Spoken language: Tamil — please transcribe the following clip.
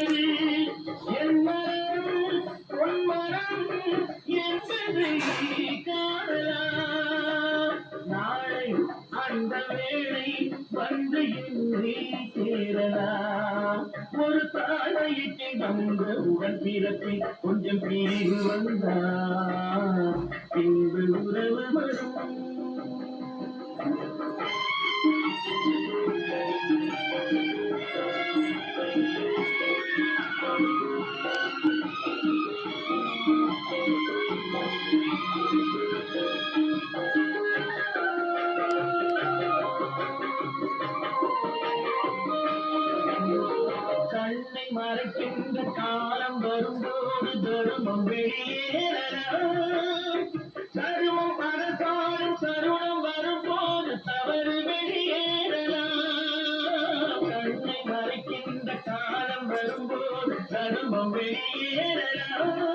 இருக்கிறது என் மரம் பொன் மரம் என்பதை காணலாம் நாளை அந்த வேளை வந்து என்னை சேரலாம் ஒரு தாழையிட்டு வந்த உடன் பிறப்பில் கொஞ்சம் பிரிவு வந்தான் பின்பு உறவு வரும் கண்ணை மறைக்கின்ற காலம் வரும்போது தருமம் வெளியேறலாம் சருமம் மனசாலும் சருணம் வரும்போது தவறு வெளியேறலாம் கண்ணை மறைக்கின்ற காலம் வரும்போது தருமம் வெளியேறலாம்